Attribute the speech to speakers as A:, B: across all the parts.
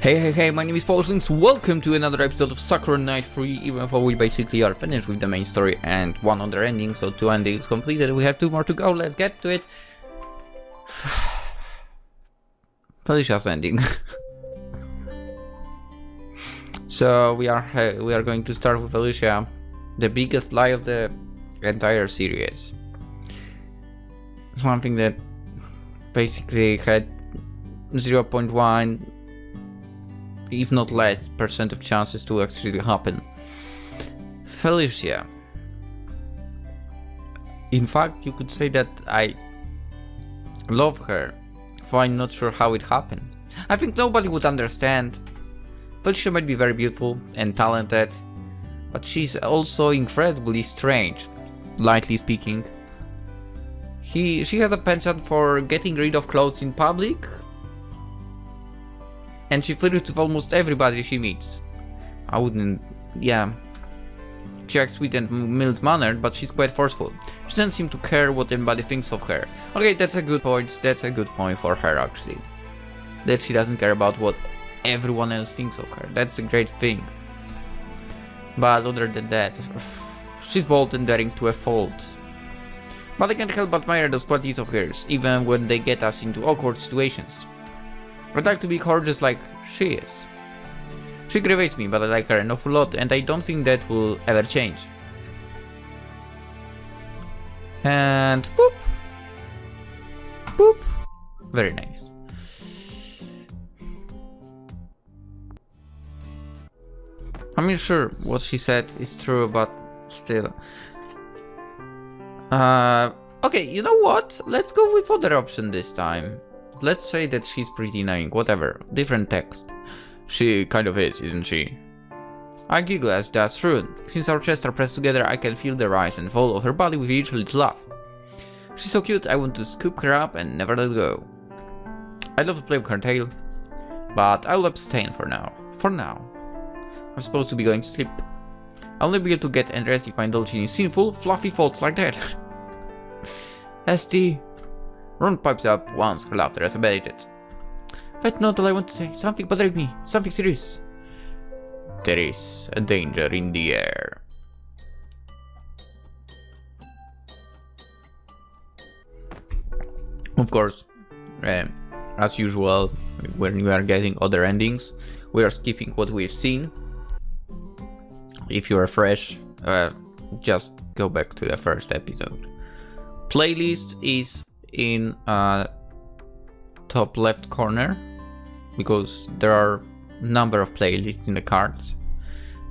A: Hey, my name is PolishLynx. Welcome to another episode of Sakura Knight 3, even though we basically are finished with the main story and one other ending, so 2 endings completed. We have 2 more to go, let's get to it. Felicia's ending. So we are going to start with Felicia, the biggest lie of the entire series. Something that basically had 0.1, if not less, % of chances to actually happen. Felicia. In fact, you could say that I love her, though I'm not sure how it happened. I think nobody would understand. Felicia might be very beautiful and talented, but she's also incredibly strange, lightly speaking. She has a penchant for getting rid of clothes in public, and she flirts with almost everybody she meets. I wouldn't... yeah. She acts sweet and mild-mannered, but she's quite forceful. She doesn't seem to care what anybody thinks of her. Okay, that's a good point. That's a good point for her, actually. That she doesn't care about what everyone else thinks of her. That's a great thing. But other than that, she's bold and daring to a fault. But I can't help but admire those qualities of hers, even when they get us into awkward situations. I'd like to be her just like she is. She aggravates me, but I like her an awful lot, and I don't think that will ever change. And boop! Boop! Very nice. I'm not sure what she said is true, but still. Okay, you know what? Let's go with other option this time. Let's say that she's pretty annoying, whatever, different text. She kind of is, isn't she? I giggle as that's true. Since our chests are pressed together, I can feel the rise and fall of her body with each little laugh. She's so cute, I want to scoop her up and never let go. I'd love to play with her tail, but I'll abstain for now. For now. I'm supposed to be going to sleep. I'll only be able to get undressed if I indulge in sinful, fluffy thoughts like that. ST. Ron pipes up once her laughter has abated. That's not all I want to say. Something bothering me. Something serious. There is a danger in the air. Of course, as usual, when we are getting other endings, we are skipping what we've seen. If you are fresh, just go back to the first episode. Playlist is in top left corner, because there are number of playlists in the cards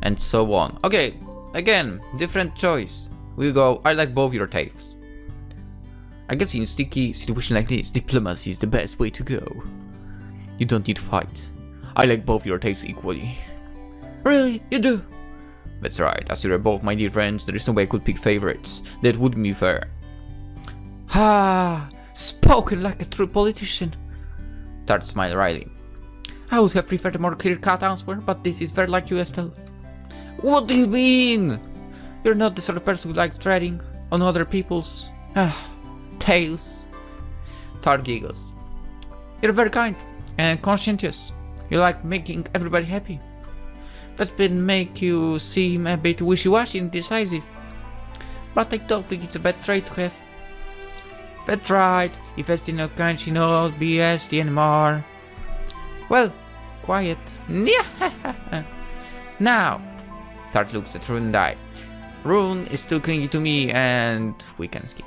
A: and so on. Okay, again, different choice. We go, I like both your takes. I guess in sticky situation like this, diplomacy is the best way to go. You don't need to fight. I like both your takes equally. Really? You do? That's right, as you're both my dear friends, there is no way I could pick favorites. That wouldn't be fair. Ah, spoken like a true politician. Tart smiled wryly. I would have preferred a more clear-cut answer, but this is very like you, Estelle. What do you mean? You're not the sort of person who likes treading on other people's tails. Tart giggles. You're very kind and conscientious. You like making everybody happy. That would make you seem a bit wishy-washy and indecisive. But I don't think it's a bad trait to have. That's right. If Estelle not kind, she not be Estelle anymore. Well, quiet. Now, Tart looks at Rune and I. Rune is still clingy to me, and we can skip.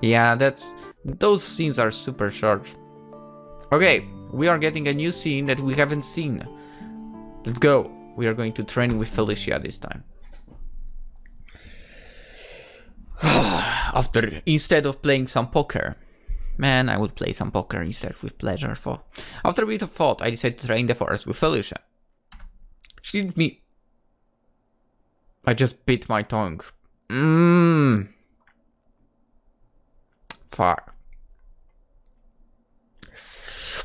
A: Yeah, those scenes are super short. Okay, we are getting a new scene that we haven't seen. Let's go. We are going to train with Felicia this time. Instead of playing some poker. Man, I would play some poker instead with pleasure. After a bit of thought, I decided to train the forest with Felicia. She leads me... I just bit my tongue. Fuck.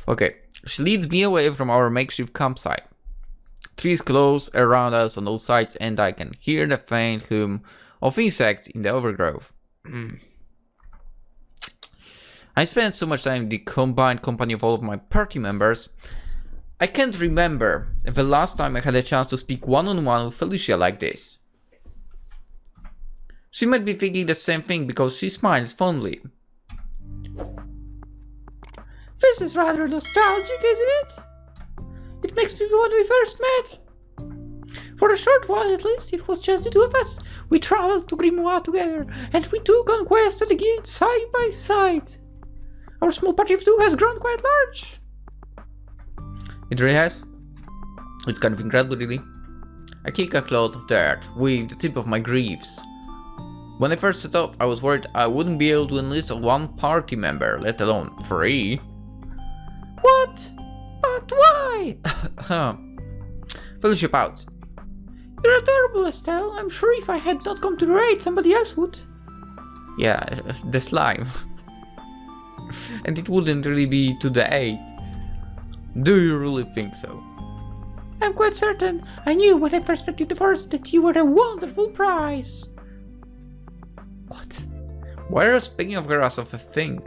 A: Okay, she leads me away from our makeshift campsite. Trees close around us on all sides, and I can hear the faint hum of insects in the overgrowth. I spent so much time in the combined company of all of my party members. I can't remember the last time I had a chance to speak one-on-one with Felicia like this. She might be thinking the same thing because she smiles fondly.
B: This is rather nostalgic, isn't it? It makes me when we first met. For a short while at least, it was just the two of us. We traveled to Grimoire together, and we took on quests at the guild side by side. Our small party of two has grown quite large.
A: It really has. It's kind of incredible, really. I kick a cloud of dirt with the tip of my greaves. When I first set off, I was worried I wouldn't be able to enlist one party member, let alone 3.
B: What? But why?
A: Felicia pouts.
B: You're adorable, Estelle. I'm sure if I had not come to the raid, somebody else would.
A: Yeah, the slime. And it wouldn't really be to the aid. Do you really think so?
B: I'm quite certain. I knew when I first met you in the forest that you were a wonderful prize.
A: What? Why are you speaking of her as of a thing?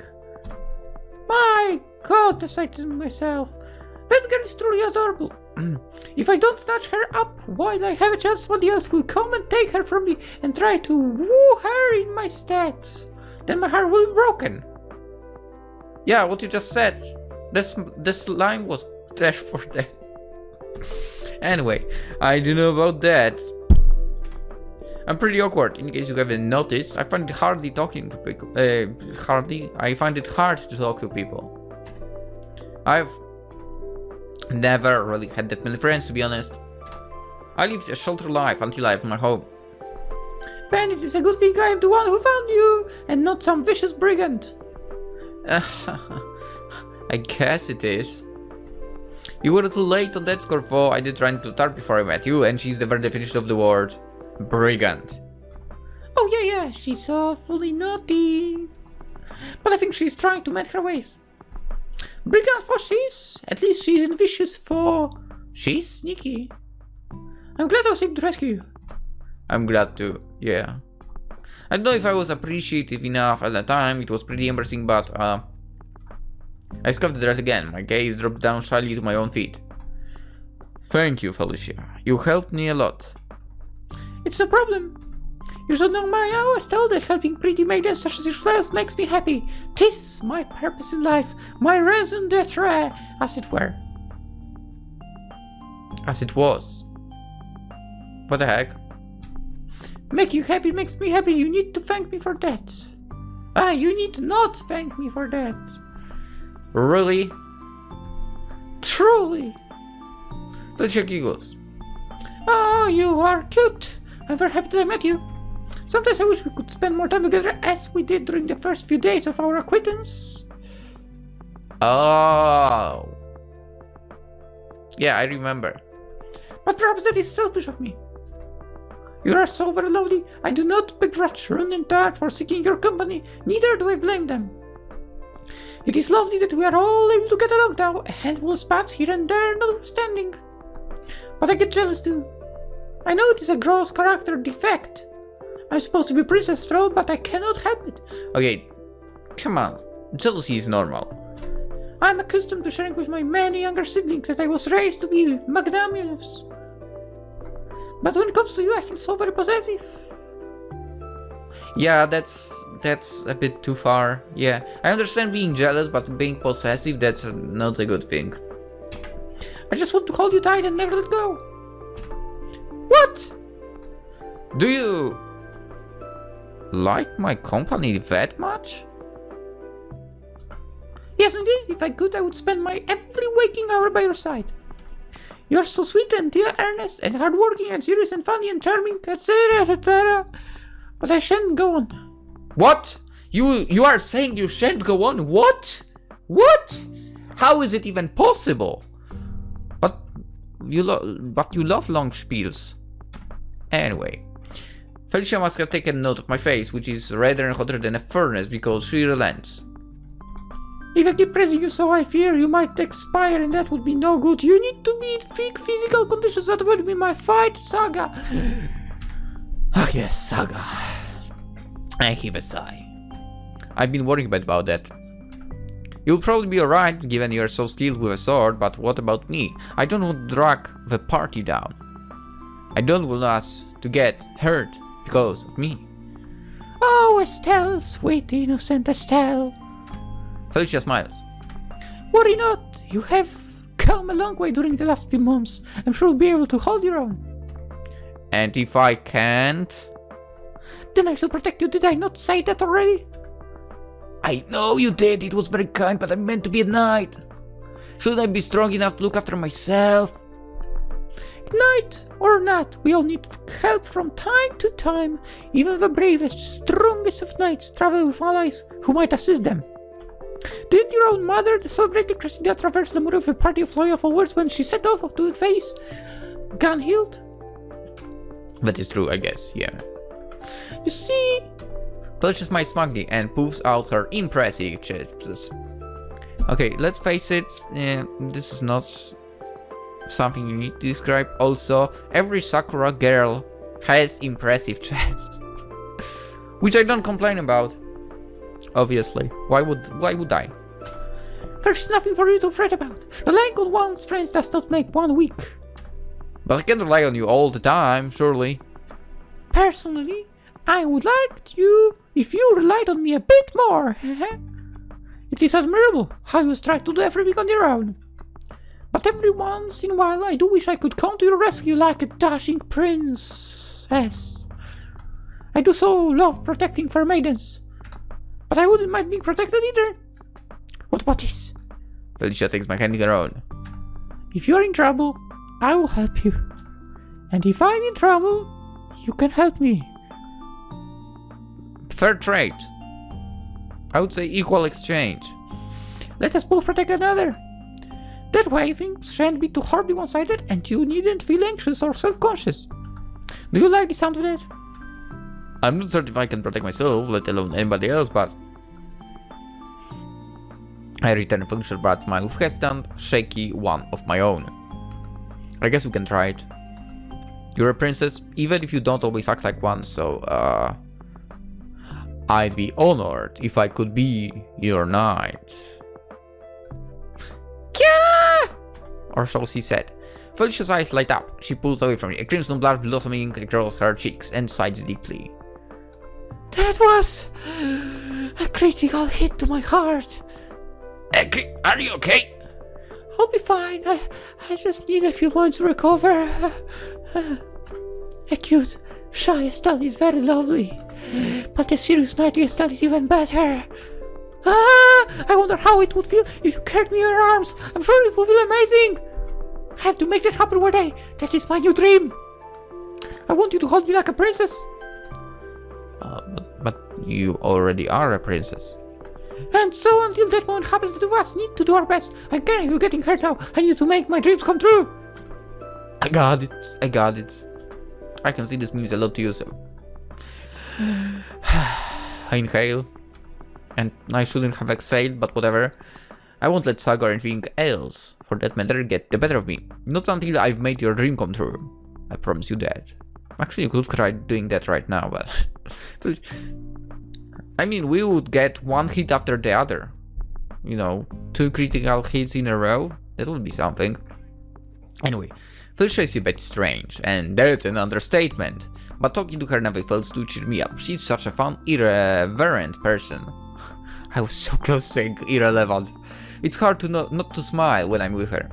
B: My God, I said to myself. That girl is truly adorable. If I don't snatch her up while I have a chance, somebody else will come and take her from me and try to woo her in my stead. Then my heart will be broken.
A: Yeah, what you just said. The slime was there for that. Anyway, I don't know about that. I'm pretty awkward, in case you haven't noticed. I find it hardly talking to people. I find it hard to talk to people. I've never really had that many friends, to be honest. I lived a sheltered life until I have my home.
B: Then it is a good thing I am the one who found you, and not some vicious brigand.
A: I guess it is. You were too late on that score, though. I did run to Tart before I met you, and she's the very definition of the word brigand.
B: Oh yeah, she's awfully naughty. But I think she's trying to mend her ways. Brigand for she's, at least she isn't vicious for she's sneaky. I'm glad I was able to rescue you.
A: I'm glad too, yeah. I don't know if I was appreciative enough at the time, it was pretty embarrassing, but I scuffed the dirt again, my gaze dropped down shyly to my own feet. Thank you, Felicia. You helped me a lot.
B: It's no problem. You should know by now, Estelle, that helping pretty maidens such as yourself makes me happy. 'Tis my purpose in life, my raison d'etre, as it were.
A: As it was. What the heck?
B: Make you happy makes me happy. You need to thank me for that. You need not thank me for that.
A: Really?
B: Truly.
A: Felicia giggles.
B: Oh, you are cute. I'm very happy that I met you. Sometimes I wish we could spend more time together as we did during the first few days of our acquaintance.
A: Oh. Yeah, I remember.
B: But perhaps that is selfish of me. You are so very lovely. I do not begrudge Rune and Tart for seeking your company. Neither do I blame them. It is lovely that we are all able to get along now, a handful of spats here and there notwithstanding. But I get jealous too. I know it is a gross character defect. I'm supposed to be Princess Throne, but I cannot help it.
A: Okay, come on. Jealousy is normal.
B: I'm accustomed to sharing with my many younger siblings that I was raised to be magnanimous. But when it comes to you, I feel so very possessive.
A: Yeah, that's a bit too far. Yeah, I understand being jealous, but being possessive, that's not a good thing.
B: I just want to hold you tight and never let go. What?
A: Do you like my company that much?
B: Yes, indeed. If I could, I would spend my every waking hour by your side. You're so sweet and earnest and hardworking and serious and funny and charming, etc., etc. But I shan't go on.
A: What? You are saying you shan't go on? What? What? How is it even possible? But you love long spiels. Anyway, Felicia must have taken note of my face, which is redder and hotter than a furnace, because she relents.
B: If I keep praising you so, I fear you might expire, and that would be no good. You need to be in peak physical conditions. That would be my fight, Saga.
A: Ah, yes, Saga. I heave a sigh. I've been worrying about that. You'll probably be alright, given you're so skilled with a sword, but what about me? I don't want to drag the party down. I don't want us to get hurt because of me.
B: Oh, Estelle, sweet innocent Estelle.
A: Felicia smiles.
B: Worry not, you have come a long way during the last few months. I'm sure you'll be able to hold your own.
A: And if I can't?
B: Then I shall protect you. Did I not say that already?
A: I know you did, it was very kind, but I meant to be a knight. Shouldn't I be strong enough to look after myself?
B: Knight or not, we all need help from time to time. Even the bravest, strongest of knights travel with allies who might assist them. Didn't your own mother, the celebrated Cressida, traverse Lemuria with a party of loyal followers when she set off to face Gunhild?
A: That is true, I guess, yeah.
B: You see...
A: Felicia smiles smugly and poofs out her impressive chest. Okay, let's face it, this is not something you need to describe. Also, every Sakura girl has impressive chests. Which I don't complain about. Obviously. Why would I?
B: There's nothing for you to fret about. Relying on one's friends does not make one weak.
A: But I can't rely on you all the time, surely.
B: Personally, I would like you if you relied on me a bit more. It is admirable how you strive to do everything on your own. But every once in a while I do wish I could come to your rescue like a dashing princess. I do so love protecting fair maidens. But I wouldn't mind being protected either. What about this?
A: Felicia takes my hand in her own.
B: If you're in trouble, I will help you. And if I'm in trouble, you can help me.
A: Fair trade. I would say equal exchange.
B: Let us both protect another. That way things shan't be too horribly one-sided and you needn't feel anxious or self-conscious. Do you like the sound of that?
A: I'm not certain if I can protect myself, let alone anybody else, but... I return Felicia's bright smile with hesitant, shaky one of my own. I guess we can try it. You're a princess, even if you don't always act like one, so, I'd be honored if I could be your knight.
B: Yeah!
A: Or so she said. Felicia's eyes light up. She pulls away from me, a crimson blush blossoming across her cheeks, and sighs deeply.
B: That was a critical hit to my heart.
A: Are you okay?
B: I'll be fine. I just need a few months to recover. A cute, shy Estelle is very lovely. But a serious knightly Estelle is even better. I wonder how it would feel if you carried me in your arms. I'm sure it would feel amazing. I have to make that happen one day. That is my new dream. I want you to hold me like a princess.
A: But you already are a princess.
B: And so until that moment happens, the two of us need to do our best. I can't have you getting hurt now. I need to make my dreams come true.
A: I got it. I can see this means a lot to you, so... I inhale. And I shouldn't have exhaled, but whatever. I won't let Saga or anything else, for that matter, get the better of me. Not until I've made your dream come true. I promise you that. Actually, you could try doing that right now, but... I mean, we would get one hit after the other. You know, 2 critical hits in a row. That would be something. Anyway, Felicia is a bit strange, and that's an understatement. But talking to her never fails to cheer me up. She's such a fun, irreverent person. I was so close to saying irrelevant. It's hard to not to smile when I'm with her.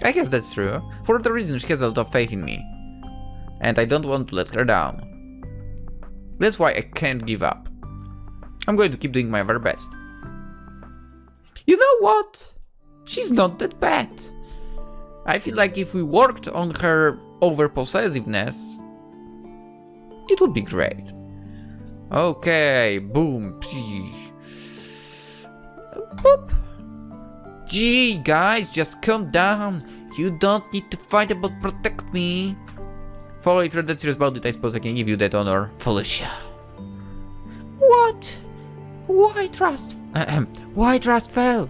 A: I guess that's true. For the reason she has a lot of faith in me. And I don't want to let her down. That's why I can't give up. I'm going to keep doing my very best.
B: You know what? She's not that bad.
A: I feel like if we worked on her over-possessiveness, it would be great. Okay, boom. Boop. Gee, guys, just calm down. You don't need to fight about protect me. For if you're that serious about it, I suppose I can give you that honor, Felicia.
B: What? Why trust?
A: Why trust fell?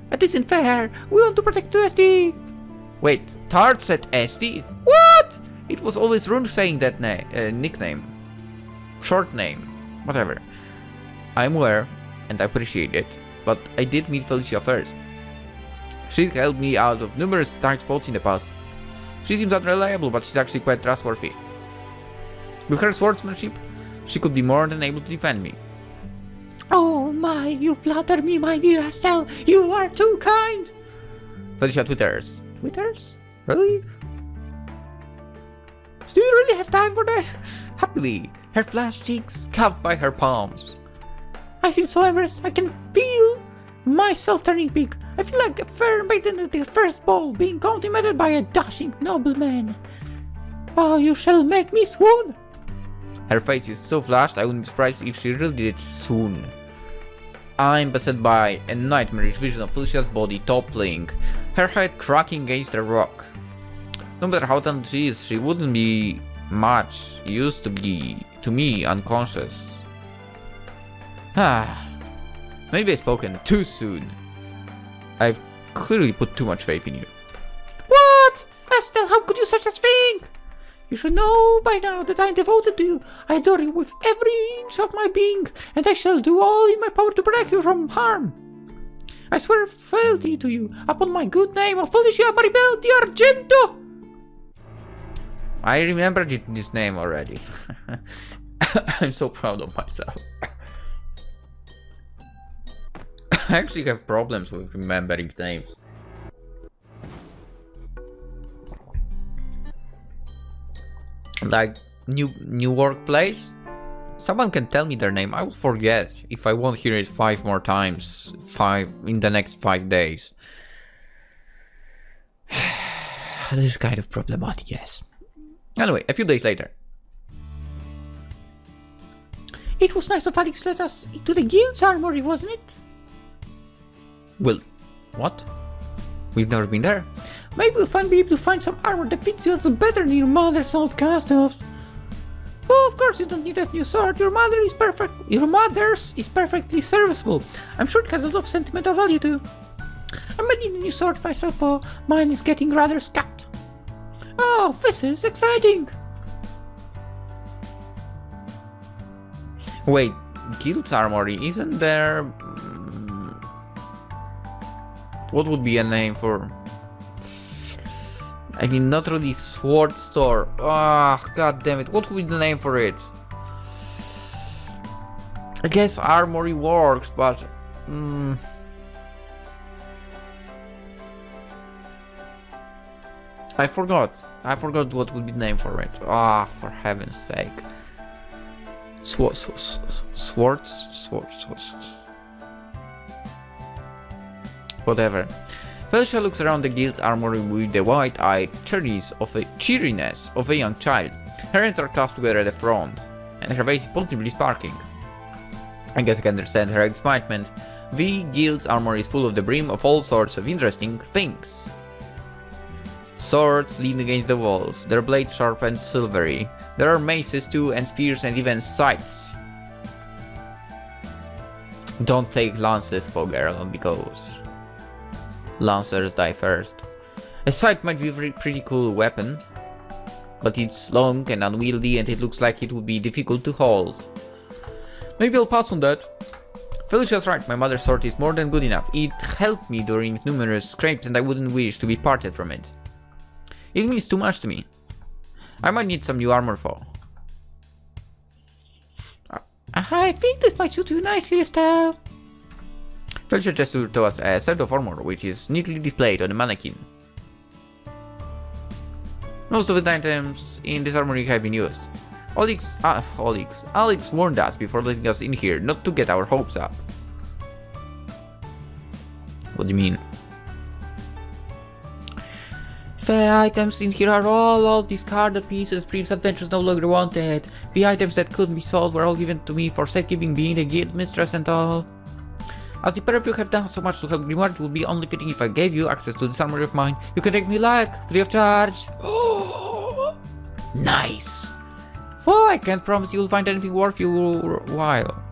B: That isn't fair. We want to protect Estelle.
A: Wait, Tart said Estelle? What? It was always Rune saying that nickname. Short name. Whatever. I'm aware, and I appreciate it. but I did meet Felicia first. She helped me out of numerous tight spots in the past. She seems unreliable, but she's actually quite trustworthy. With her swordsmanship, she could be more than able to defend me.
B: Oh my, you flatter me, my dear Estelle. You are too kind.
A: Felicia twitters.
B: Twitters?
A: Really?
B: Do you really have time for that?
A: Happily, her flushed cheeks cupped by her palms.
B: I feel so embarrassed. I can feel myself turning pink. I feel like a fair maiden at the first ball, being complimented by a dashing nobleman. Oh, you shall make me swoon.
A: Her face is so flushed, I wouldn't be surprised if she really did it soon. I'm beset by a nightmarish vision of Felicia's body toppling, her head cracking against a rock. No matter how talented she is, she wouldn't be much used to me unconscious. Maybe I've spoken too soon. I've clearly put too much faith in you.
B: What? Estelle, how could you such a thing? You should know by now that I am devoted to you. I adore you with every inch of my being, and I shall do all in my power to protect you from harm. I swear fealty to you upon my good name of Felicia Maribel di Argento.
A: I remembered this name already. I'm so proud of myself. I actually have problems with remembering names. Like new workplace, someone can tell me their name, I will forget if I won't hear it 5 more times, 5 in the next 5 days. This is kind of problematic, yes. Anyway, a few days later.
B: It was nice of Alex to let us into the guild's armory, wasn't it?
A: Well, what? We've never been there.
B: Maybe we'll be able to find some armor that fits you a little better than your mother's old cast-offs. Well, of course you don't need a new sword. Your mother's is perfectly serviceable. I'm sure it has a lot of sentimental value too. I might need a new sword myself, for mine is getting rather scuffed. Oh, this is exciting!
A: Wait, Guild's Armory, isn't there... What would be a name for... I mean, not really sword store. Ah, god damn it, what would be the name for it? I guess Armory works, but... I forgot what would be the name for it. Ah, for heaven's sake. Swords? Whatever. Felicia looks around the guild's armory with the wide-eyed cheeriness of a young child. Her hands are clasped together at the front, and her face is positively sparkling. I guess I can understand her excitement. The guild's armory is full of the brim of all sorts of interesting things. Swords lean against the walls, their blades sharp and silvery. There are maces too, and spears, and even scythes. Don't take lances, for girl, because lancers die first. A scythe might be a pretty cool weapon, but it's long and unwieldy, and it looks like it would be difficult to hold. Maybe I'll pass on that. Felicia's right, my mother's sword is more than good enough. It helped me during numerous scrapes, and I wouldn't wish to be parted from it. It means too much to me. I might need some new armor for.
B: I think this might suit you nicely, Estelle.
A: Felicia gestured towards a set of armor which is neatly displayed on a mannequin. Most of the items in this armory have been used. Alex warned us before letting us in here not to get our hopes up. What do you mean? The items in here are all discarded pieces, previous adventures no longer wanted. The items that couldn't be sold were all given to me for safekeeping, being the guild mistress and all. As the pair of you have done so much to help Grimoire, it would be only fitting if I gave you access to this armory of mine. You can take me like, free of charge. Oh, nice. For I can't promise you'll find anything worth your while.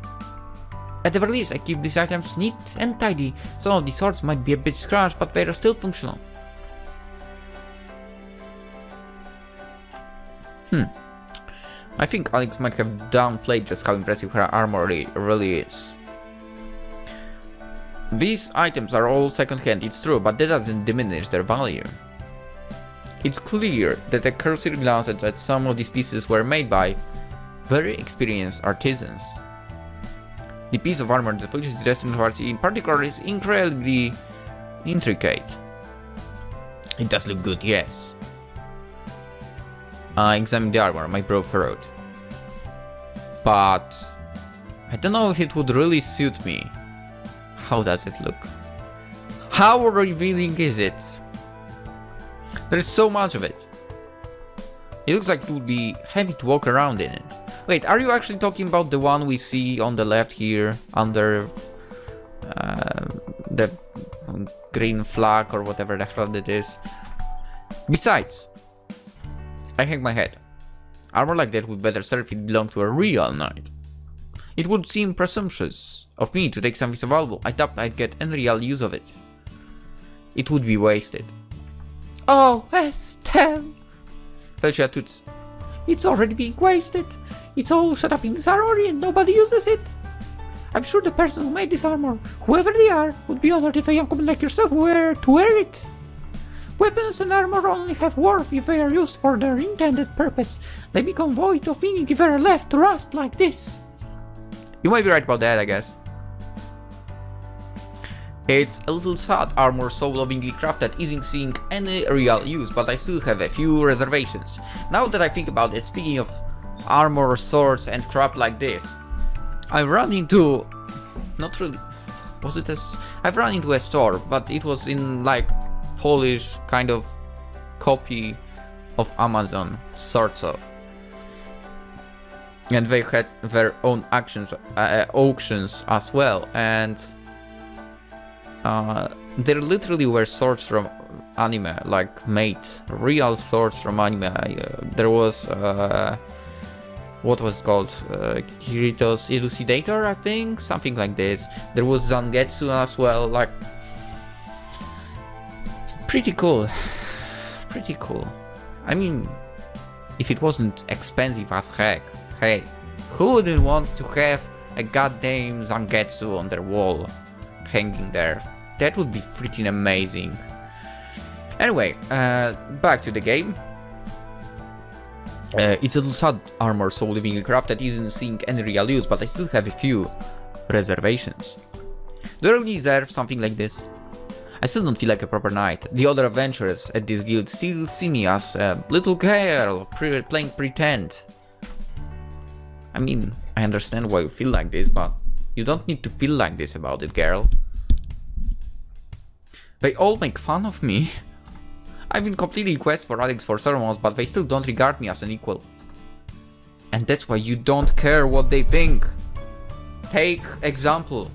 A: At the very least, I keep these items neat and tidy. Some of these swords might be a bit scratched, but they are still functional. I think Alex might have downplayed just how impressive her armory really is. These items are all second-hand, it's true, but that doesn't diminish their value. It's clear that a cursory glance at some of these pieces were made by very experienced artisans. The piece of armor that Felicia is destined towards in particular is incredibly intricate. It does look good, yes. I examined the armor, my bro wrote. But I don't know if it would really suit me. How does it look? How revealing is it? There is so much of it. It looks like it would be heavy to walk around in it. Wait, are you actually talking about the one we see on the left here under the green flag or whatever the hell it is? Besides, I hang my head. Armor like that would better serve if it belonged to a real knight. It would seem presumptuous of me to take something so valuable. I doubt I'd get any real use of it. It would be wasted.
B: Oh, Estelle!
A: Felicia toots.
B: It's already being wasted. It's all shut up in this armory and nobody uses it. I'm sure the person who made this armor, whoever they are, would be honored if a young woman like yourself were to wear it. Weapons and armor only have worth if they are used for their intended purpose. They become void of meaning if they are left to rust like this.
A: You might be right about that, I guess. It's a little sad armor so lovingly crafted isn't seeing any real use, but I still have a few reservations. Now that I think about it, speaking of armor, swords and crap like this, I've run into... not really... was it a... I've run into a store, but it was in like Polish kind of copy of Amazon, sort of. And they had their own auctions as well, and there literally were swords from anime, like made real swords from anime. There was what was it called, Kirito's Elucidator, I think, something like this. There was Zangetsu as well, like pretty cool, pretty cool. I mean, if it wasn't expensive as heck, hey, who wouldn't want to have a goddamn Zangetsu on their wall, hanging there? That would be freaking amazing. Anyway, back to the game. It's a little sad armor so livingly crafted isn't seeing any real use, but I still have a few reservations. Do I really deserve something like this? I still don't feel like a proper knight. The other adventurers at this guild still see me as a little girl playing pretend. I mean, I understand why you feel like this, but you don't need to feel like this about it, girl. They all make fun of me. I've been completing quests for Alex for sermons, but they still don't regard me as an equal. And that's why you don't care what they think. Take example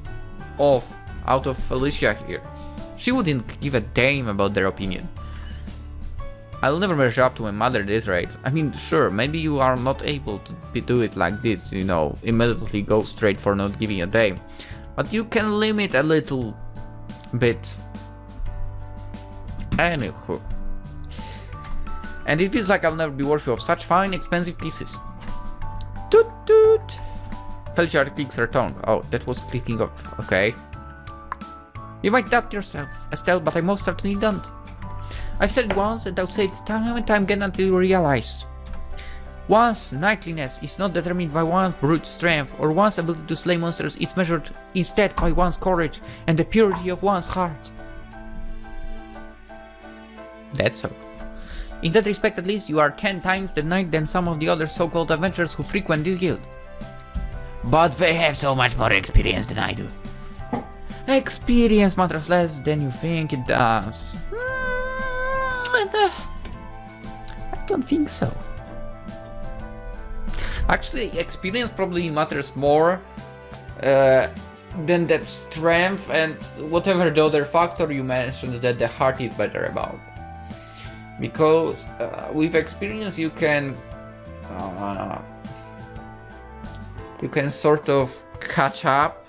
A: out of Felicia here. She wouldn't give a damn about their opinion. I'll never measure up to my mother at this rate. I mean, sure, maybe you are not able to do it like this, you know, immediately go straight for not giving a damn. But you can limit a little bit. Anywho. And it feels like I'll never be worthy of such fine, expensive pieces. Toot toot! Felicia clicks her tongue. Oh, that was clicking off. Okay. You might doubt yourself, Estelle, but I most certainly don't. I've said it once and I'll say it time and time again until you realize. One's knightliness is not determined by one's brute strength or one's ability to slay monsters. It's measured instead by one's courage and the purity of one's heart. That's so. In that respect, at least, you are 10 times the knight than some of the other so-called adventurers who frequent this guild. But they have so much more experience than I do. Experience matters less than you think it does. I don't think so. Actually, experience probably matters more than that strength and whatever the other factor you mentioned that the heart is better about. Because with experience you can sort of catch up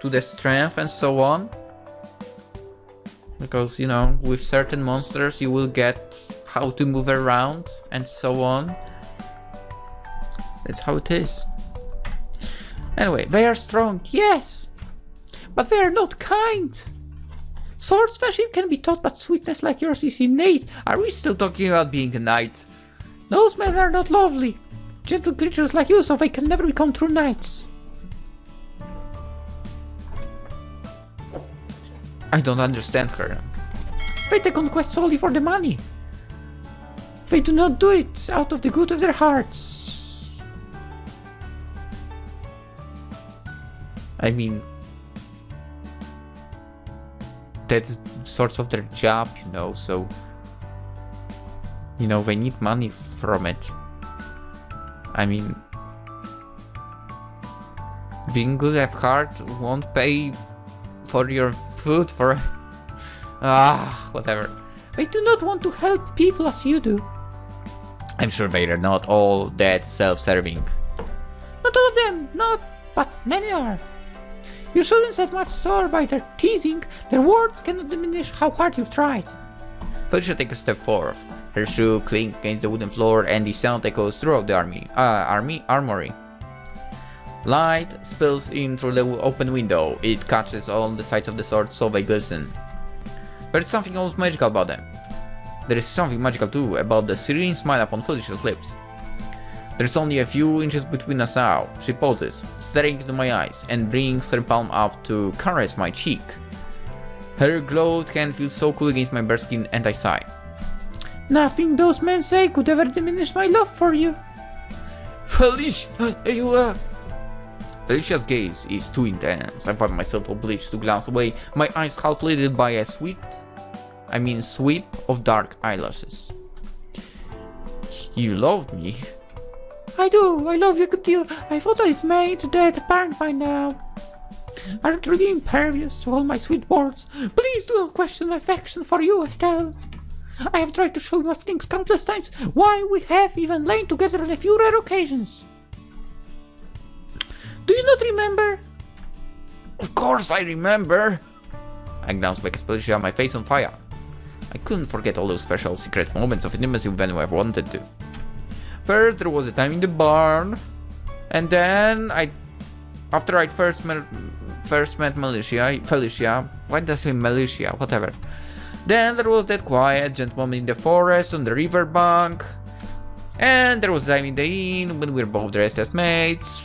A: to the strength and so on. Because, you know, with certain monsters you will get how to move around and so on. That's how it is. Anyway, they are strong, yes!
B: But they are not kind. Swordsmanship can be taught, but sweetness like yours is innate.
A: Are we still talking about being a knight?
B: Those men are not lovely. Gentle creatures like you, so they can never become true knights.
A: I don't understand her.
B: They take on quests solely for the money. They do not do it out of the good of their hearts.
A: I mean, that's sort of their job, you know, so, you know, they need money from it. I mean, being good at heart won't pay for your food, for whatever.
B: They do not want to help people as you do.
A: I'm sure they are not all that self-serving.
B: Not all of them, but many are. You shouldn't set much store by their teasing. Their words cannot diminish how hard you've tried.
A: Felicia takes a step forward. Her shoe clink against the wooden floor and the sound echoes throughout the armory. Light spills in through the open window. It catches on the sides of the sword so they glisten. There's something almost magical about them. There is something magical too about the serene smile upon Felicia's lips. There's only a few inches between us now. She pauses, staring into my eyes, and brings her palm up to caress my cheek. Her gloved hand feels so cool against my bare skin, and I sigh.
B: Nothing those men say could ever diminish my love for you.
A: Felicia, Felicia's gaze is too intense. I find myself obliged to glance away, my eyes half lighted by a sweep of dark eyelashes. You love me?
B: I do, I love you a good deal. I thought I'd made that apparent by now. Are you truly impervious to all my sweet words? Please do not question my affection for you, Estelle. I have tried to show you my feelings countless times. Why, we have even lain together on a few rare occasions. Do you not remember?
A: Of course I remember. I glanced back at Felicia, my face on fire. I couldn't forget all those special secret moments of intimacy when I wanted to. First, there was a time in the barn, and then after I first met Felicia, why did I say Felicia? Whatever. Then there was that quiet, gentle moment in the forest on the riverbank, and there was a time in the inn when we were both dressed as maids.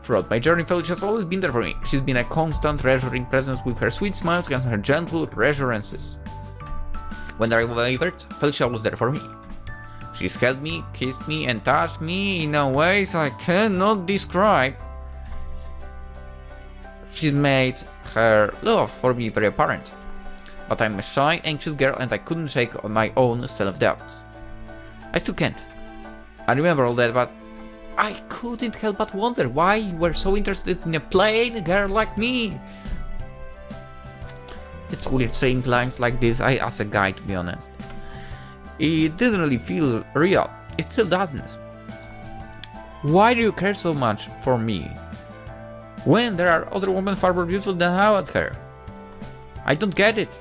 A: Throughout my journey, Felicia's always been there for me. She's been a constant, reassuring presence with her sweet smiles and her gentle reassurances. When I wavered, Felicia was there for me. She's held me, kissed me, and touched me in a ways I cannot describe. She's made her love for me very apparent. But I'm a shy, anxious girl and I couldn't shake my own self-doubt. I still can't. I remember all that, but I couldn't help but wonder why you were so interested in a plain girl like me. It's weird saying lines like this as a guy, to be honest. It didn't really feel real. It still doesn't. Why do you care so much for me when there are other women far more beautiful than I would her? I don't get it.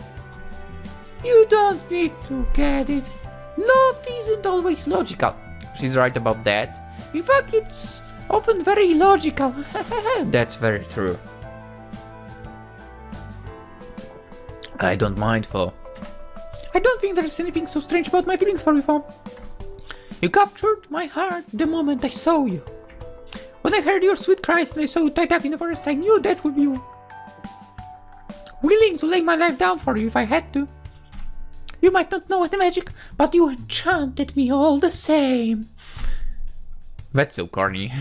B: You don't need to get it. Love isn't always logical.
A: She's right about that.
B: In fact, it's often very illogical.
A: That's very true. I don't mind, though.
B: I don't think there's anything so strange about my feelings for you, Fom. You captured my heart the moment I saw you. When I heard your sweet cries and I saw you tied up in the forest, I knew that would be you. Willing to lay my life down for you if I had to. You might not know the magic, but you enchanted me all the same.
A: That's so corny.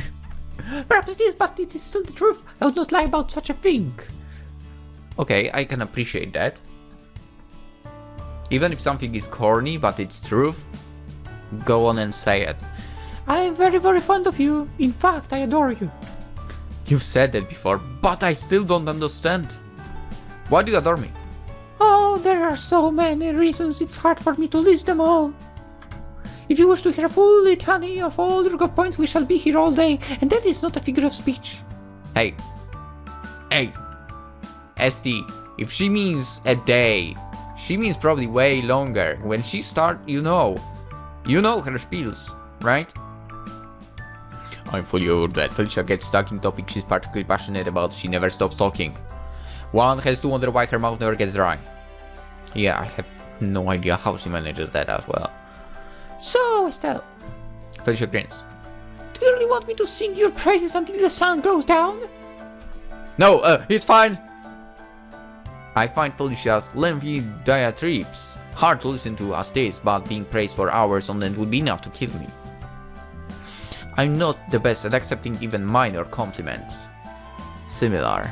B: Perhaps it is, but it is still the truth. I would not lie about such a thing.
A: Okay, I can appreciate that. Even if something is corny, but it's truth, go on and say it.
B: I am very, very fond of you. In fact, I adore you.
A: You've said that before, but I still don't understand. Why do you adore me?
B: Oh, there are so many reasons. It's hard for me to list them all. If you wish to hear a full litany of all your good points, we shall be here all day, and that is not a figure of speech.
A: Hey, ST, if she means a day, she means probably way longer. When she starts, you know her spiels, right? I'm fully aware that Felicia gets stuck in topics she's particularly passionate about. She never stops talking. One has to wonder why her mouth never gets dry. Yeah, I have no idea how she manages that as well.
B: So, Estelle,
A: Felicia grins.
B: do you really want me to sing your praises until the sun goes down?
A: No, it's fine. I find Felicia's lengthy diatribes hard to listen to as this, but being praised for hours on end would be enough to kill me. I'm not the best at accepting even minor compliments. Similar.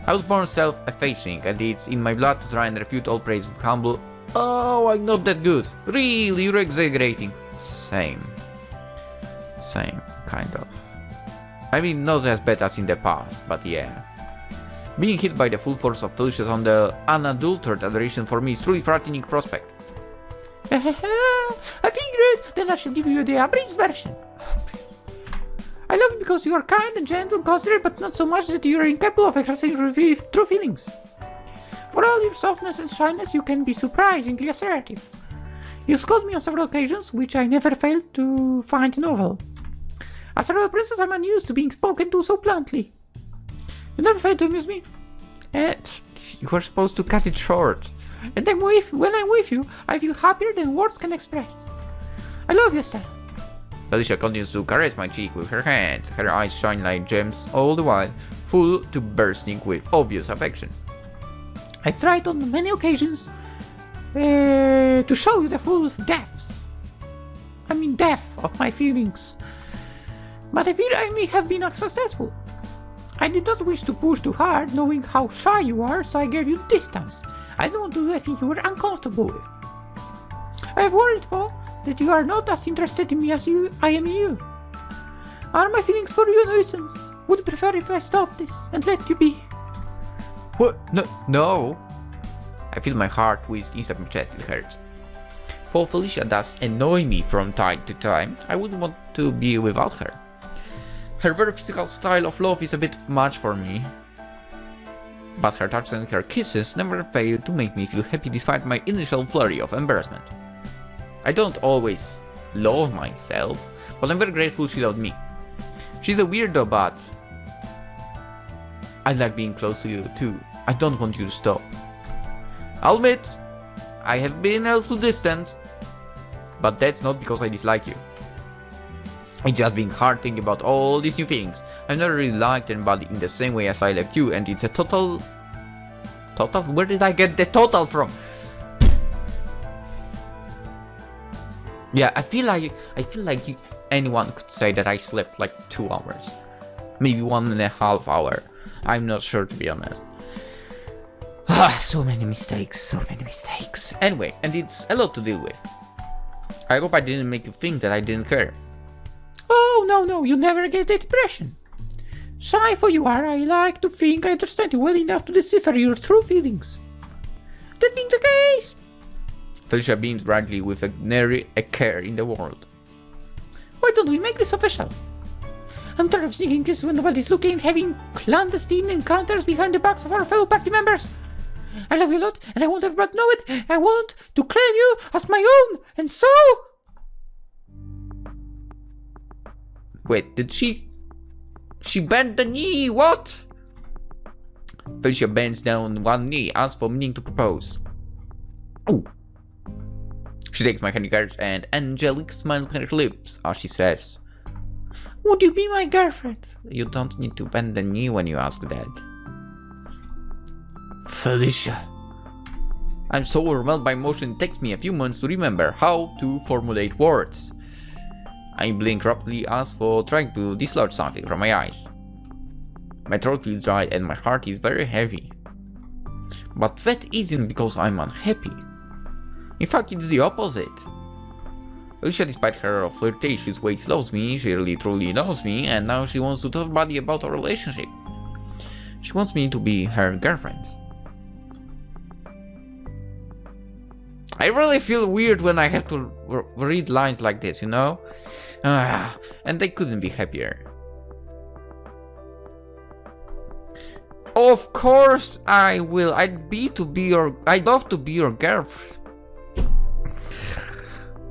A: I was born self-effacing, and it's in my blood to try and refute all praise with humble, "Oh, I'm not that good. Really, you're exaggerating." Same, kind of. I mean, not as bad as in the past, but yeah. Being hit by the full force of Felicia's on the unadulterated adoration for me is truly frightening prospect.
B: I figured, then I shall give you the abridged version. I love you because you are kind and gentle and considerate, but not so much that you are incapable of expressing true feelings. For all your softness and shyness, you can be surprisingly assertive. You scold me on several occasions, which I never failed to find novel. As a royal princess, I'm unused to being spoken to so bluntly. You never fail to amuse me.
A: And you were supposed to cut it short.
B: And when I'm with you, I feel happier than words can express. I love you, Estelle.
A: Felicia continues to caress my cheek with her hands. Her eyes shine like gems, all the while full to bursting with obvious affection.
B: I've tried on many occasions to show you the full depth of my feelings. But I fear I may have been unsuccessful. I did not wish to push too hard, knowing how shy you are, so I gave you distance. I don't want to do anything you were uncomfortable with. I have worried for that you are not as interested in me as I am in you. Are my feelings for you a nuisance? Would you prefer if I stop this and let you be?
A: What? No. I feel my heart whiz inside my chest. It hurts. For Felicia does annoy me from time to time, I wouldn't want to be without her. Her very physical style of love is a bit much for me. But her touches and her kisses never fail to make me feel happy despite my initial flurry of embarrassment. I don't always love myself, but I'm very grateful she loved me. She's a weirdo, but I like being close to you too. I don't want you to stop. I'll admit, I have been a little distant, but that's not because I dislike you. It's just being hard thinking about all these new things. I've never really liked anybody in the same way as I like you, and it's a total... Where did I get the total from? Yeah, I feel like anyone could say that I slept like 2 hours. Maybe 1.5 hours. I'm not sure, to be honest. So many mistakes. Anyway, and it's a lot to deal with. I hope I didn't make you think that I didn't care.
B: Oh, no, you never get that impression. Shy for you are, I like to think I understand you well enough to decipher your true feelings. That being the case...
A: Felicia beams brightly with nary a care in the world.
B: Why don't we make this official? I'm tired of sneaking kisses when nobody's looking and having clandestine encounters behind the backs of our fellow party members. I love you a lot, and I want everybody to know it. I want to claim you as my own, and so...
A: Wait, did she bent the knee, what? Felicia bends down one knee, asks for meaning to propose. Ooh. She takes my candy cards and angelic smile on her lips as she says,
B: "Would you be my girlfriend?"
A: You don't need to bend the knee when you ask that. Felicia. I'm so overwhelmed by emotion it takes me a few months to remember how to formulate words. I blink rapidly as for trying to dislodge something from my eyes. My throat feels dry and my heart is very heavy. But that isn't because I'm unhappy. In fact, it's the opposite. Felicia, despite her flirtatious ways, loves me, she really truly loves me, and now she wants to tell everybody about our relationship. She wants me to be her girlfriend. I really feel weird when I have to read lines like this, you know? And they couldn't be happier. Of course I will. I'd love to be your girlfriend.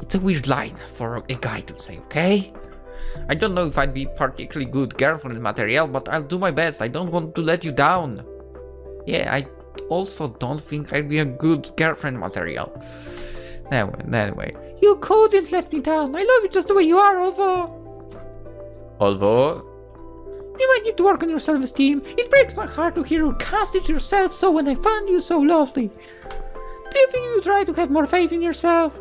A: It's a weird line for a guy to say, okay? I don't know if I'd be particularly good girlfriend material, but I'll do my best. I don't want to let you down. Yeah, I also don't think I'd be a good girlfriend material. Anyway.
B: You couldn't let me down. I love you just the way you are,
A: Although...
B: You might need to work on your self-esteem. It breaks my heart to hear you cast it yourself so when I found you so lovely. Do you think you try to have more faith in yourself?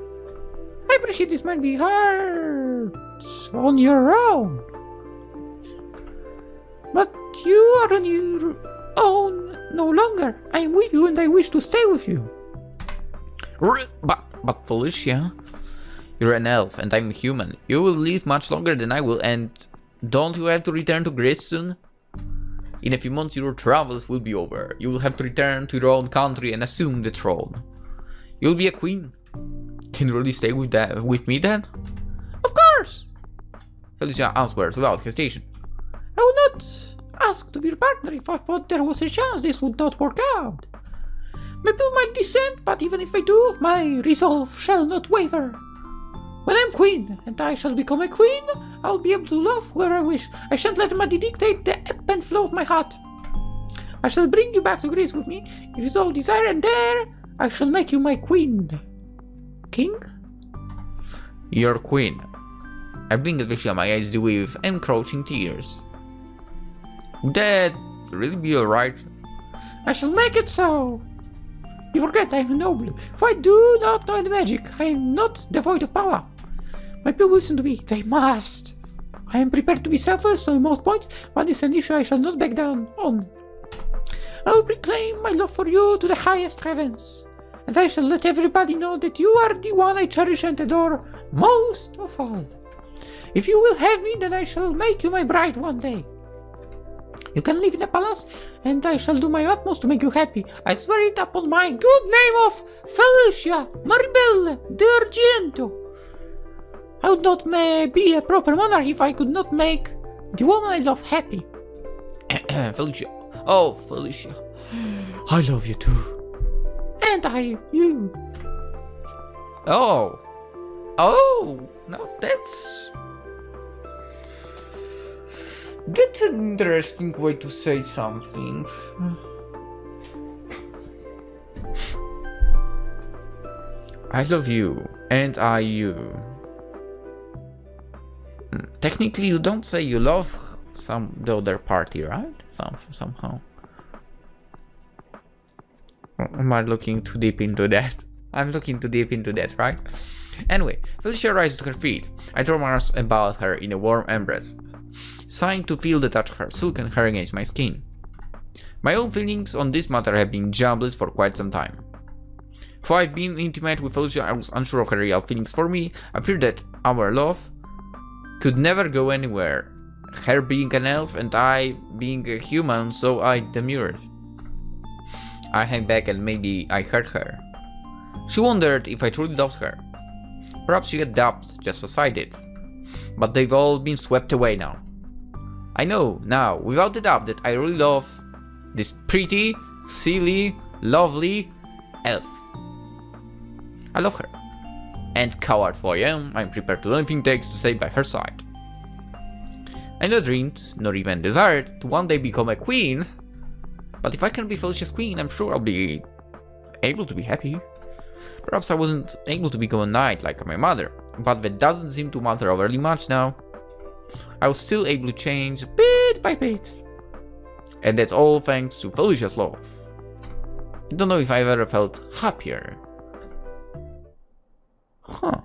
B: I appreciate this might be hard on your own. But you are on your own no longer. I am with you and I wish to stay with you.
A: But Felicia, you're an elf and I'm human. You will live much longer than I will, and don't you have to return to Greece soon? In a few months your travels will be over. You will have to return to your own country and assume the throne. You'll be a queen. Can you really stay with me then?
B: Of course!
A: Felicia answered without hesitation.
B: I would not ask to be your partner if I thought there was a chance this would not work out. My people might dissent, but even if I do, my resolve shall not waver. When I'm queen, and I shall become a queen, I'll be able to love where I wish. I shan't let money dictate the ebb and flow of my heart. I shall bring you back to Greece with me, if you so desire, and there I shall make you my queen. King?
A: Your queen. I blink at Felicia, my eyes with encroaching tears. Would that really be alright?
B: I shall make it so. You forget I am a noble. If I do not know the magic, I am not devoid of power. My people listen to me. They must. I am prepared to be selfless on most points, but this is an issue I shall not back down on. I will proclaim my love for you to the highest heavens, and I shall let everybody know that you are the one I cherish and adore most of all. If you will have me, then I shall make you my bride one day. You can live in a palace, and I shall do my utmost to make you happy. I swear it upon my good name of Felicia Maribel de Argento. I would not be a proper monarch if I could not make the woman I love happy.
A: Felicia. Oh, Felicia.
B: I love you too. And I you.
A: Oh, no, that's an interesting way to say something. I love you, and I you. Technically, you don't say you love the other party, right? Somehow. Am I looking too deep into that? I'm looking too deep into that, right? Anyway, Felicia rises to her feet. I throw my arms about her in a warm embrace, sighing to feel the touch of her silken hair against my skin. My own feelings on this matter have been jumbled for quite some time. Before I've been intimate with Felicia, I was unsure of her real feelings for me. I feared that our love could never go anywhere, her being an elf and I being a human, so I demurred. I hung back and maybe I hurt her. She wondered if I truly loved her. Perhaps she had doubts, just as I did. But they've all been swept away now. I know now, without a doubt, that I really love this pretty, silly, lovely elf. I love her. And cowardful I am, I'm prepared to do anything it takes to stay by her side. I never dreamed, nor even desired, to one day become a queen. But if I can be Felicia's queen, I'm sure I'll be able to be happy. Perhaps I wasn't able to become a knight like my mother, but that doesn't seem to matter overly much now. I was still able to change bit by bit. And that's all thanks to Felicia's love. I don't know if I've ever felt happier. Huh.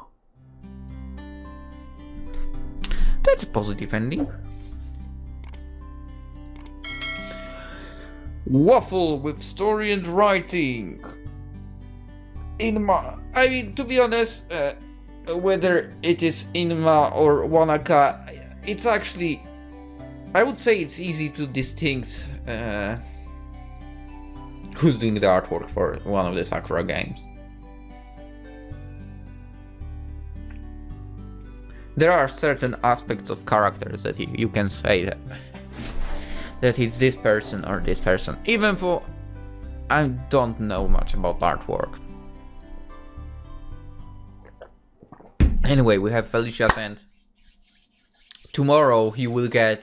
A: That's a positive ending. Waffle with story and writing. To be honest, whether it is Inma or Wanaka, it's actually, I would say it's easy to distinguish who's doing the artwork for one of the Sakura games. There are certain aspects of characters that you can say that it's this person or this person, even though I don't know much about artwork. Anyway, we have Felicia's end tomorrow you will get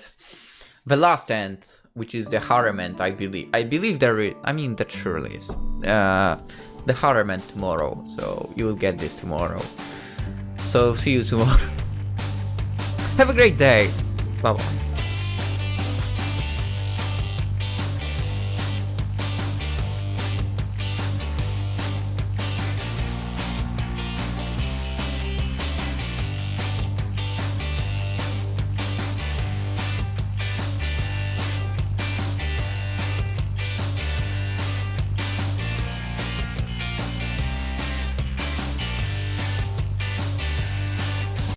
A: the last end, which is the harem end, I believe. I believe there is, I mean, that surely is. The harem end tomorrow, so you will get this tomorrow. So see you tomorrow. Have a great day. Bye bye.